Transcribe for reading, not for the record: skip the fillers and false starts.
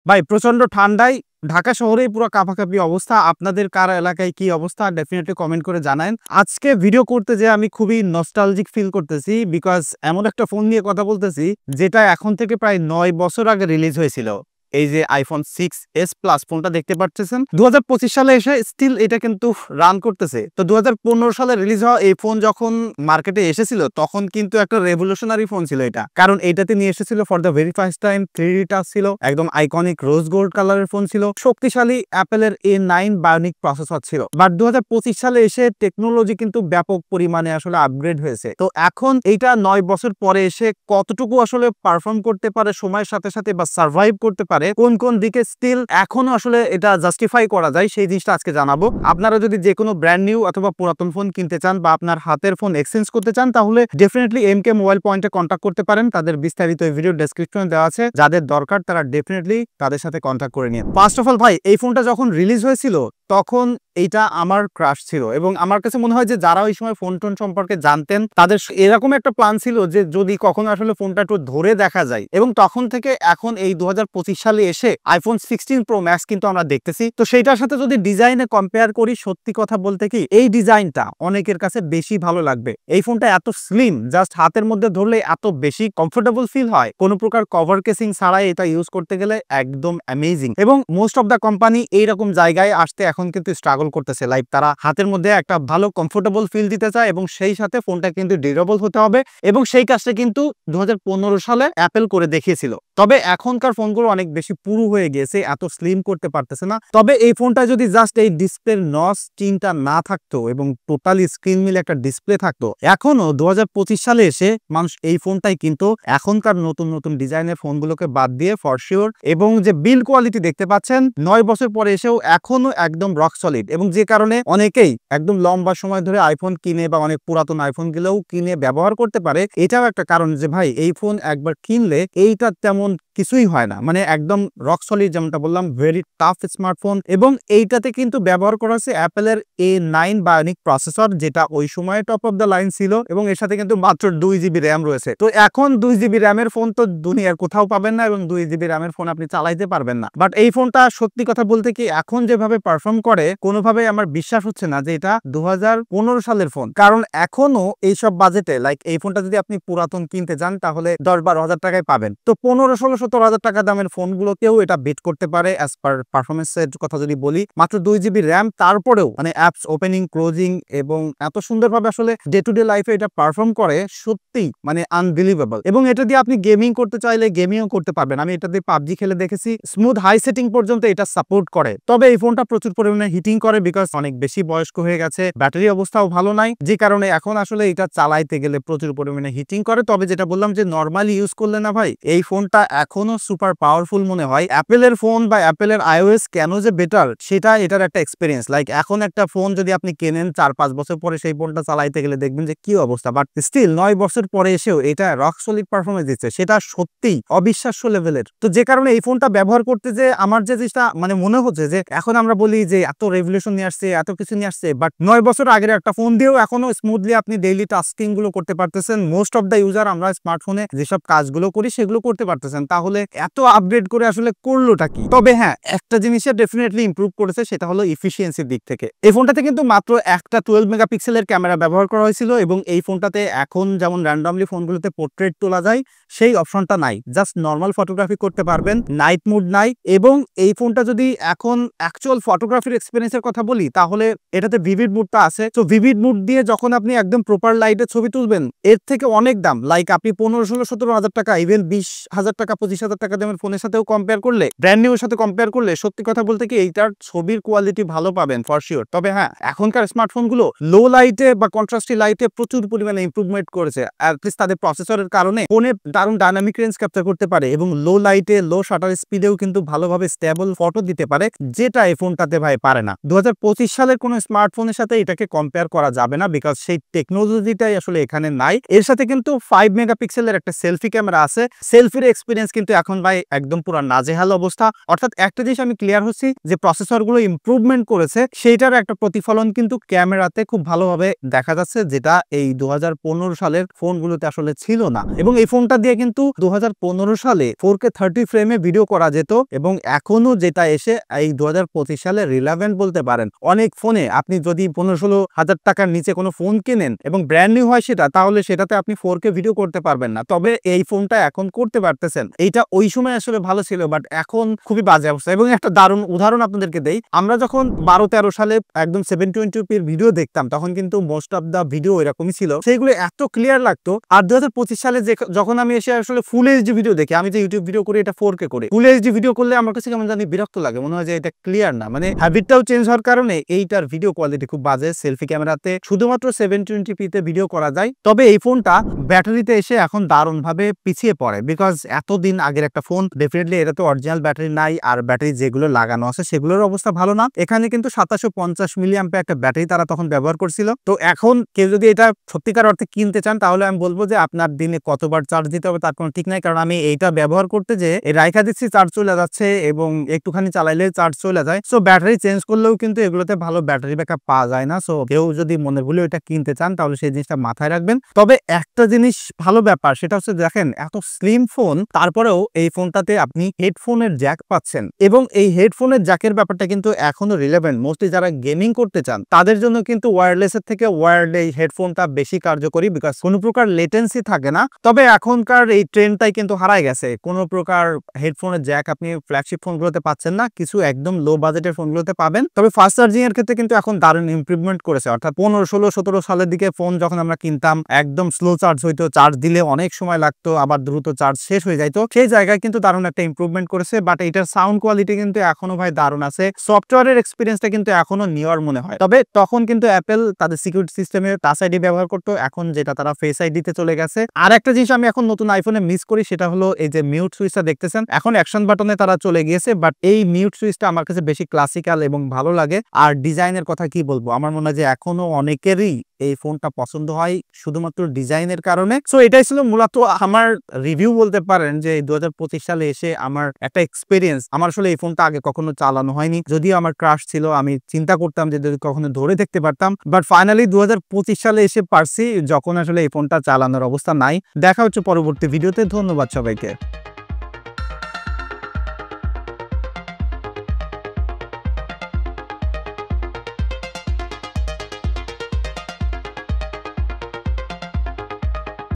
ভাই প্রচন্ড ঠান্ডায় ঢাকা শহরেই পুরো কাঁপাকাঁপি অবস্থা। আপনাদের কার এলাকায় কি অবস্থা ডেফিনিটলি কমেন্ট করে জানায়েন। আজকে ভিডিও করতে যেয়ে আমি খুবই নস্টালজিক ফিল করতেছি বিকজ এমন একটা ফোন নিয়ে কথা বলতেছি যেটা এখন থেকে প্রায় ৯ বছর আগে রিলিজ হয়েছিল। এই যে iPhone 6s Plus ফোনটা দেখতে পাচ্ছেন 2025 সালে এসে স্টিল এটা কিন্তু রান করতেছে। তো 2015 সালে রিলিজ হওয়া এই ফোন যখন মার্কেটে এসেছিল তখন কিন্তু একটা রেভলিউশনারি ফোন ছিল এটা, কারণ এইটাতে নিয়ে এসেছিল for the very first time 3D touch ছিল, একদম আইকনিক রোজ গোল্ড কালারের ফোন ছিল, শক্তিশালী অ্যাপেলের A9 বায়োনিক প্রসেসর ছিল। বাট 2025 সালে এসে টেকনোলজি কিন্তু ব্যাপক পরিমাণে আসলে আপগ্রেড হয়েছে। তো এখন এইটা 9 বছর পরে এসে কতটুকু আসলে পারফর্ম করতে পারে সময়ের সাথে সাথে বা সার্ভাইভ করতে পারে, কোন কোন দিকে স্টিল এখনো আসলে এটা জাস্টিফাই করা যায় সেই জিনিসটা আজকে জানাবো। আপনারা যদি যে কোনো ব্র্যান্ড নিউ অথবা পুরাতন ফোন কিনতে চান বা আপনার হাতের ফোন এক্সচেঞ্জ করতে চান তাহলে ডেফিনেটলি MK মোবাইল পয়েন্টে কন্ট্যাক্ট করতে পারেন। তাদের বিস্তারিত ভিডিও ডেসক্রিপশনে দেওয়া আছে, যাদের দরকার তারা ডেফিনেটলি তাদের সাথে কন্ট্যাক্ট করে নিন। ফার্স্ট অফ অল ভাই, এই ফোনটা যখন রিলিজ হয়েছিল তখন এইটা আমার ক্রাশ ছিল এবং আমার কাছে মনে হয় যে যারা ওই সময় ফোন টোন সম্পর্কে জানতেন তাদের এরকম একটা প্ল্যান ছিল যে যদি কখনো আসলে ফোনটা একটু ধরে দেখা যায়। এবং তখন থেকে এখন এই 2025 সালে এসে iPhone 16 Pro Max কিন্তু আমরা দেখতেছি। তো সেইটার সাথে যদি ডিজাইনে কম্পেয়ার করি, সত্যি কথা বলতে কি এই ডিজাইনটা অনেকের কাছে বেশি ভালো লাগবে। এই ফোনটা এত স্লিম, জাস্ট হাতের মধ্যে ধরলে এত বেশি কমফোর্টেবল ফিল হয়, কোনো প্রকার কভার কেসিং ছাড়াই এটা ইউজ করতে গেলে একদম অ্যামেজিং। এবং মোস্ট অফ দ্য কোম্পানি এইরকম জায়গায় আসতে এখন কিন্তু স্ট্রাগল করতেছে, লাইক তারা হাতের মধ্যে একটা ভালো কমফোর্টেবল ফিল দিতে চায় এবং সেই সাথে ফোনটা কিন্তু ডিউরেবল হতে হবে এবং সেই কাজটা কিন্তু 2015 সালে অ্যাপেল করে দেখিয়েছিল। তবে এখনকার ফোনগুলো অনেক বেশি পুরু হয়ে গেছে, এত স্লিম করতে পারতেছে না। তবে এই ফোনটা যদি জাস্ট এই ডিসপ্লের নচ টিনটা না থাকতো এবং টোটালি স্ক্রিন মিলে একটা ডিসপ্লে থাকতো, এখনো 2025 সালে এসে মানুষ এই ফোনটাই কিন্তু এখনকার নতুন নতুন ডিজাইনের ফোনগুলোকে বাদ দিয়ে ফর শিওর। এবং যে বিল্ড কোয়ালিটি দেখতে পাচ্ছেন 9 বছর পরে এসেও এখনো একদম রক সলিড, এবং যে কারণে অনেকেই একদম লম্বা সময় ধরে আইফোন কিনে বা অনেক পুরাতন আইফোন গুলোও কিনে ব্যবহার করতে পারে। এটাও একটা কারণ যে ভাই এই ফোন একবার কিনলে এইটা তেমন কিছুই হয় না, মানে একদম রক সলিড, যেমনটা বললাম ভেরি টাফ স্মার্টফোন। এবং এইটাতে কিন্তু ব্যবহার করা হচ্ছে অ্যাপেলের A9 বায়োনিক প্রসেসর, যেটা ওই সময় টপ অফ দ্য লাইন ছিল এবং এর সাথে কিন্তু মাত্র 2GB র্যাম রয়েছে। তো এখন 2GB র্যামের ফোন তো দুনিয়ার কোথাও পাবেন না এবং 2GB র্যামের ফোন আপনি চালাইতে পারবেন না। বাট এই ফোনটা সত্যি কথা বলতে কি এখন যেভাবে পারফর্ম করে কোনোভাবে আমার বিশ্বাস হচ্ছে না যে এটা 2015 সালের ফোন, কারণ এখনো এইসব বাজেটে লাইক এই ফোনটা যদি আপনি পুরাতন কিনতে যান তাহলে 10-12 হাজার টাকায় পাবেন। তো 15-16-17 হাজার টাকা দামের ফোনগুলোকেও এটা বিট করতে পারে অ্যাজ পার পারফরমেন্সের কথা যদি বলি। মাত্র 2GB র্যাম, তারপরেও মানে অ্যাপস ওপেনিং ক্লোজিং এবং এত সুন্দরভাবে আসলে ডে টু ডে লাইফে এটা পারফর্ম করে, সত্যি মানে আনবিলিভেবল। এবং এটা দিয়ে আপনি গেমিং করতে চাইলে গেমিংও করতে পারবেন। আমি এটা দিয়ে পাবজি খেলে দেখেছি, স্মুথ হাই সেটিং পর্যন্ত এটা সাপোর্ট করে। তবে এই ফোনটা প্রচুর পরিমাণে হিটিং করে বিকজ অনেক বেশি বয়স্ক হয়ে গেছে, ব্যাটারি অবস্থাও ভালো নাই, যে কারণে এখন আসলে এটা চালাইতে গেলে প্রচুর পরিমাণে হিটিং করে। তবে যেটা বললাম যে নর্মালি ইউজ করলে না ভাই, এই ফোনটা এখনো সুপার পাওয়ারফুল মনে হয়। অ্যাপেলের ফোন বা অ্যাপেলের iOS কেন যে বেটার সেটা এটার একটা এক্সপিরিয়েন্স। লাইক এখন একটা ফোন যদি আপনি কেনেন 4-5 বছর পরে সেই ফোনটা চালাইতে গেলে দেখবেন যে কি অবস্থা, বাট স্টিল 9 বছর পরে এসেও এটা রক সলিড পারফরমেন্স দিচ্ছে, সেটা সত্যি অবিশ্বাস্য লেভেলের। তো যে কারণে এই ফোনটা ব্যবহার করতে যে আমার যে জিনিসটা মানে মনে হচ্ছে যে এখন আমরা বলি যে এত রেভলিউশন নিয়ে আসছে, এত কিছু নিয়ে আসছে, বাট 9 বছর আগের একটা ফোন দিয়েও এখনো স্মুথলি আপনি ডেইলি টাস্কিং গুলো করতে পারতেছেন। মোস্ট অফ দ্য ইউজার আমরা স্মার্টফোনে যেসব কাজগুলো করি সেগুলো করতে পারতেছেন, তাহলে এত আপগ্রেড করে আসলে করলোটা কি? তবে হ্যাঁ, একটা জিনিসের ডেফিনেটলি ইমপ্রুভ করেছে, সেটা হলো ইফিসিয়েন্সির দিক থেকে। এই ফোনটাতে কিন্তু মাত্র একটা 12 মেগাপিক্সেলের ক্যামেরা ব্যবহার করা হয়েছিল এবং এই ফোনটাতে এখন যেমন র্যান্ডমলি ফোনগুলোতে পোর্ট্রেট তোলা যায় সেই অপশনটা নাই, জাস্ট নর্মাল ফটোগ্রাফি করতে পারবেন, নাইট মোড নাই। এবং এই ফোনটা যদি এখন অ্যাকচুয়াল ফটোগ্রাফির এক্সপেরিয়েন্সের কথা বলি তাহলে এটাতে ভিভিড মুডটা আছে। তো ভিভিড মুড দিয়ে যখন আপনি একদম প্রপার লাইটে ছবি তুলবেন এর থেকে অনেক দাম, লাইক আপনি 15-16-17 হাজার টাকা, ইভেন 20 হাজার টাকা 25 হাজার টাকা দামের ফোনের সাথেও কম্পেয়ার করলে, ব্র্যান্ড নিউ এর সাথে কম্পেয়ার করলে সত্যি কথা বলতে কি এইটার ছবির কোয়ালিটি ভালো পাবেন ফর শিওর। তবে হ্যাঁ, এখনকার স্মার্টফোন গুলো লো লাইটে বা কন্ট্রাস্টি লাইটে প্রচুর পরিমাণে ইমপ্রুভমেন্ট করেছে, অ্যাটলিস্ট তাদের প্রসেসরের কারণে ফোনে দারুণ ডাইনামিক রেঞ্জ ক্যাপচার করতে পারে এবং লো লাইটে লো শাটার স্পিডেও কিন্তু ভালোভাবে স্টেবল ফটো দিতে পারে, যেটা এই ফোনটাতে ভাই পারে না। 2025 সালের কোনো স্মার্টফোনের সাথে এটাকে কম্পেয়ার করা যাবে না বিকজ সেই টেকনোলজিটাই আসলে এখানে নাই। এর সাথে কিন্তু 5 মেগাপিক্সেলের একটা সেলফি ক্যামেরা আছে, সেলফির এক্সপিরিয়েন্স কিন্তু এখন ভাই একদম পুরো নাজেহাল অবস্থা। অর্থাৎ একটা জিনিস আমি ক্লিয়ার হচ্ছি যে প্রসেসরগুলো ইমপ্রুভমেন্ট করেছে, সেইটার একটা প্রতিফলন কিন্তু ক্যামেরাতে খুব ভালোভাবে দেখা যাচ্ছে, যেটা এই 2015 সালের ফোনগুলোতে আসলে ছিল না। এবং এই ফোনটা দিয়ে কিন্তু 2015 সালে 4K 30 ফ্রেমে ভিডিও করা যেত, এবং এখনো যেটা এসে এই 2025 সালে রিলেভেন্ট বলতে পারেন। অনেক ফোনে আপনি যদি 15-16 হাজার টাকার নিচে কোনো ফোন কেনেন এবং ব্র্যান্ড নিউ হয় সেটা, তাহলে সেটাতে আপনি 4K ভিডিও করতে পারবেন না। তবে এই ফোনটা এখন করতে পারতেছেন। এইটা ওই সময় আসলে ভালো ছিল, বাট এখন খুবই বাজে অবস্থা। এবং একটা দারুণ উদাহরণ আপনাদেরকে দেই, আমরা যখন 12-13 সালে একদম 720p ভিডিও দেখতাম, তখন কিন্তু মোস্ট অফ দা ভিডিও এরকমই ছিল, সেইগুলো এত ক্লিয়ার লাগতো। আর 2025 সালে যখন আমি এসে আসলে ফুল এইচডি ভিডিও দেখি, আমি যে ইউটিউব ভিডিও করি এটা 4K করে, ফুল এইচডি ভিডিও করলে আমার কাছে কেমন জানি বিরক্ত লাগে, মনে হয় যে এটা ক্লিয়ার না। মানে হ্যাবিটটাও চেঞ্জ হওয়ার কারণে এইটার ভিডিও কোয়ালিটি খুব বাজে। সেলফি ক্যামেরাতে শুধুমাত্র 720p তে ভিডিও করা যায়। তবে এই ফোনটা ব্যাটারিতে এসে এখন দারুণ ভাবে পিছিয়ে পড়ে, বিকজ এতদিন আগের একটা ফোন, ডেফিনেটলি এটা তো অরিজিনাল ব্যাটারি নাই, আর ব্যাটারি যেগুলো লাগানো আছে সেগুলোর অবস্থা ভালো না। এখানে কিন্তু 2750 মিলিঅ্যাম্পিয়ার একটা ব্যাটারি তারা তখন ব্যবহার করছিল। তো এখন কেউ যদি এটা সত্যিকার অর্থে কিনতে চান, তাহলে আমি বলবো যে আপনার দিনে কতবার চার্জ দিতে হবে তার কোনো ঠিক নাই। কারণ আমি এইটা ব্যবহার করতে যে রাইখা দিচ্ছি, চার্জ চলে যাচ্ছে, এবং একটুখানি চালাইলে চার্জ চলে যায়। সো ব্যাটারি চেঞ্জ করলেও কিন্তু এগুলোতে ভালো ব্যাটারি ব্যাকআপ পাওয়া যায় না। সো কেউ যদি মনে ভুলে এটা কিনতে চান, তাহলে সেই জিনিসটা মাথায় রাখবেন। তবে একটা জিনিস ভালো ব্যাপার, সেটা হচ্ছে দেখেন এত স্লিম ফোন, তারপরেও এই ফোনটাতে আপনি হেডফোনের জ্যাক পাচ্ছেন, এবং এই হেডফোনের জ্যাকের ব্যাপারটা কিন্তু এখনো রিলেভেন্ট। মোস্টলি যারা গেমিং করতে চান তাদের জন্য কিন্তু ওয়্যারলেসের থেকে ওয়্যার্ড এই হেডফোনটা বেশি কার্যকরী, বিকজ কোনো প্রকার লেটেন্সি থাকে না। তবে এখনকার এই ট্রেন্ডটাই কিন্তু হারায় গেছে, কোনো প্রকার হেডফোনের জ্যাক আপনি ফ্ল্যাগশিপ ফোনগুলোতে পাচ্ছেন না, কিছু একদম লো বাজেটের ফোনগুলোতে পাবেন। তবে ফাস্ট চার্জিং এর ক্ষেত্রে কিন্তু এখন দারুণ ইমপ্রুভমেন্ট করেছে। অর্থাৎ 15, 16, 17 সালের দিকে ফোন যখন আমরা কিনতাম, একদম স্লো চার্জ হইতো, চার্জ দিলে অনেক সময় লাগতো, আবার দ্রুত চার্জ শেষ হয়ে যাইতো। সেই জায়গায় কিন্তু দারুণ একটা ইমপ্রুভমেন্ট করেছে। বাট এটার সাউন্ড কোয়ালিটি কিন্তু এখনো ভাই দারুণ আছে, সফটওয়্যারের এক্সপিরিয়েন্সটা কিন্তু এখনো নেওয়ার মনে হয়। তবে তখন কিন্তু অ্যাপেল তাদের সিকিউরিটি সিস্টেমে টাচ আইডি ব্যবহার করতো, এখন যেটা তারা ফেস আইডিতে চলে গেছে। আর একটা জিনিস আমি এখন নতুন আইফোনে মিস করি, সেটা হলো এই যে মিউট সুইচটা দেখতেছেন, এখন অ্যাকশন বাটনে তারা চলে গিয়েছে। বাট এই মিউট সুইচটা আমার কাছে বেশি ক্লাসিক্যাল এবং ভালো লাগে। আর ডিজাইনের কথা কি বলবো, আমার মনে হয় যে এখনো অনেকেরই এই ফোনটা পছন্দ হয় শুধুমাত্র ডিজাইনের কারণে। সো এটাই ছিল মূলত আমার রিভিউ বলতে পারেন, যে 2025 সালে এসে আমার একটা এক্সপিরিয়েন্স। আমার আসলে এই ফোনটা আগে কখনো চালানো হয়নি, যদিও আমার ক্রাশ ছিল, আমি চিন্তা করতাম যে যদি কখনো ধরে দেখতে পারতাম। বাট ফাইনালি 2025 সালে এসে পারছি, যখন আসলে এই ফোনটা চালানোর অবস্থা নাই। দেখা হচ্ছে পরবর্তী ভিডিওতে। ধন্যবাদ সবাইকে।